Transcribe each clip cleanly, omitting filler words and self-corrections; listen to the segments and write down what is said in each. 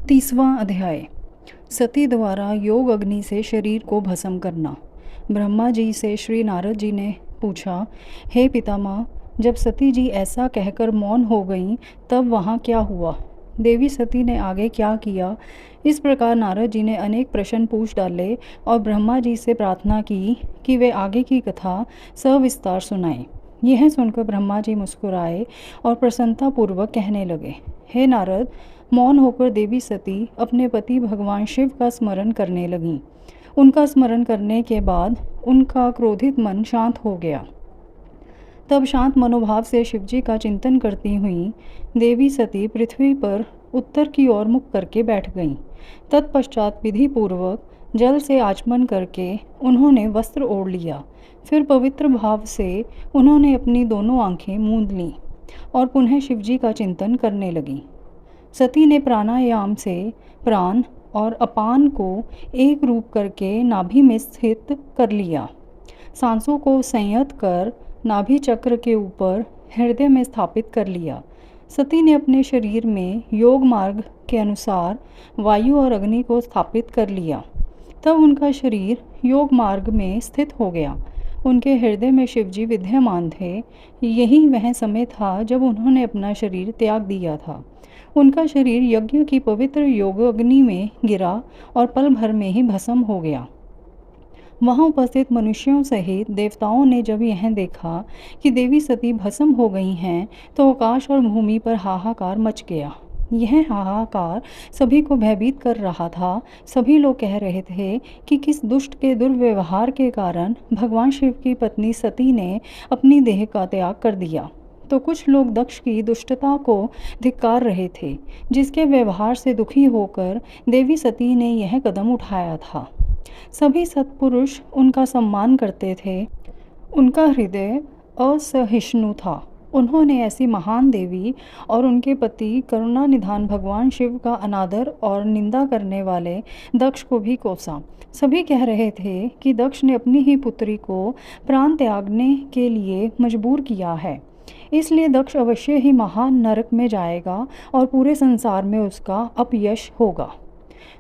30वां अध्याय। सती द्वारा योग अग्नि से शरीर को भस्म करना। ब्रह्मा जी से श्री नारद जी ने पूछा, हे पितामह, जब सती जी ऐसा कहकर मौन हो गईं तब वहाँ क्या हुआ? देवी सती ने आगे क्या किया? इस प्रकार नारद जी ने अनेक प्रश्न पूछ डाले और ब्रह्मा जी से प्रार्थना की कि वे आगे की कथा सविस्तार सुनाएं। यह सुनकर ब्रह्मा जी मुस्कुराए और प्रसन्नतापूर्वक कहने लगे, हे नारद, मौन होकर देवी सती अपने पति भगवान शिव का स्मरण करने लगीं। उनका स्मरण करने के बाद उनका क्रोधित मन शांत हो गया। तब शांत मनोभाव से शिवजी का चिंतन करती हुई देवी सती पृथ्वी पर उत्तर की ओर मुख करके बैठ गईं। तत्पश्चात विधि पूर्वक जल से आचमन करके उन्होंने वस्त्र ओढ़ लिया। फिर पवित्र भाव से उन्होंने अपनी दोनों आंखें मूंद लीं और पुनः शिवजी का चिंतन करने लगीं। सती ने प्राणायाम से प्राण और अपान को एक रूप करके नाभि में स्थित कर लिया। सांसों को संयत कर नाभि चक्र के ऊपर हृदय में स्थापित कर लिया। सती ने अपने शरीर में योग मार्ग के अनुसार वायु और अग्नि को स्थापित कर लिया। तब उनका शरीर योग मार्ग में स्थित हो गया। उनके हृदय में शिवजी विद्यमान थे। यही वह समय था जब उन्होंने अपना शरीर त्याग दिया था। उनका शरीर यज्ञ की पवित्र योग अग्नि में गिरा और पल भर में ही भस्म हो गया। वहाँ उपस्थित मनुष्यों सहित देवताओं ने जब यह देखा कि देवी सती भस्म हो गई हैं तो आकाश और भूमि पर हाहाकार मच गया। यह हाहाकार सभी को भयभीत कर रहा था। सभी लोग कह रहे थे कि किस दुष्ट के दुर्व्यवहार के कारण भगवान शिव की पत्नी सती ने अपनी देह का त्याग कर दिया। तो कुछ लोग दक्ष की दुष्टता को धिक्कार रहे थे, जिसके व्यवहार से दुखी होकर देवी सती ने यह कदम उठाया था। सभी सत्पुरुष उनका सम्मान करते थे। उनका हृदय असहिष्णु था। उन्होंने ऐसी महान देवी और उनके पति करुणा निधान भगवान शिव का अनादर और निंदा करने वाले दक्ष को भी कोसा। सभी कह रहे थे कि दक्ष ने अपनी ही पुत्री को प्राण त्यागने के लिए मजबूर किया है, इसलिए दक्ष अवश्य ही महान नरक में जाएगा और पूरे संसार में उसका अपयश होगा।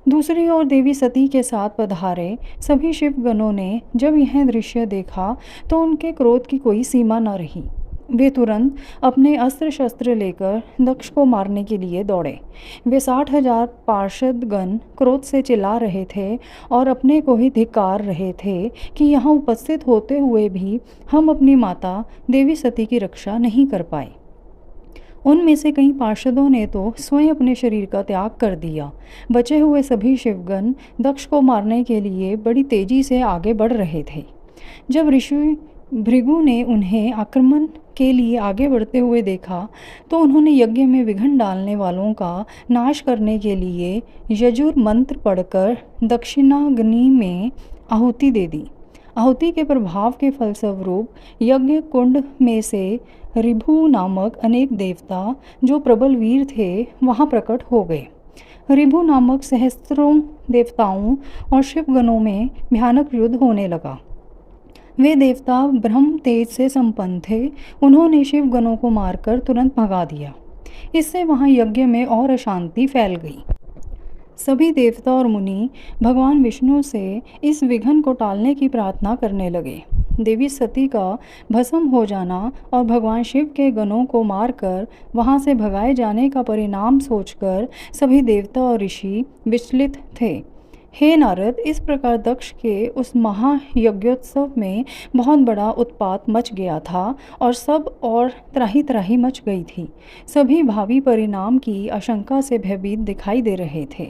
दूसरी ओर देवी सती के साथ पधारे सभी शिवगणों ने जब यह दृश्य देखा तो उनके क्रोध की कोई सीमा न रही। वे तुरंत अपने अस्त्र शस्त्र लेकर दक्ष को मारने के लिए दौड़े। वे 60,000 पार्षदगण क्रोध से चिल्ला रहे थे और अपने को ही धिक्कार रहे थे कि यहाँ उपस्थित होते हुए भी हम अपनी माता देवी सती की रक्षा नहीं कर पाए। उनमें से कई पार्षदों ने तो स्वयं अपने शरीर का त्याग कर दिया। बचे हुए सभी शिवगण दक्ष को मारने के लिए बड़ी तेजी से आगे बढ़ रहे थे। जब ऋषि भृगु ने उन्हें आक्रमण के लिए आगे बढ़ते हुए देखा तो उन्होंने यज्ञ में विघ्न डालने वालों का नाश करने के लिए यजुर मंत्र पढ़कर दक्षिणाग्नि में आहुति दे दी। आहुति के प्रभाव के फलस्वरूप यज्ञ कुंड में से ऋभु नामक अनेक देवता जो प्रबल वीर थे वहाँ प्रकट हो गए। ऋभु नामक सहस्त्रों देवताओं और शिवगणों में भयानक युद्ध होने लगा। वे देवता ब्रह्म तेज से संपन्न थे। उन्होंने शिवगणों को मारकर तुरंत भगा दिया। इससे वहाँ यज्ञ में और अशांति फैल गई। सभी देवता और मुनि भगवान विष्णु से इस विघ्न को टालने की प्रार्थना करने लगे। देवी सती का भस्म हो जाना और भगवान शिव के गणों को मारकर वहाँ से भगाए जाने का परिणाम सोचकर सभी देवता और ऋषि विचलित थे। हे नारद, इस प्रकार दक्ष के उस महायज्ञोत्सव में बहुत बड़ा उत्पात मच गया था और सब और त्राही त्राही मच गई थी। सभी भावी परिणाम की आशंका से भयभीत दिखाई दे रहे थे।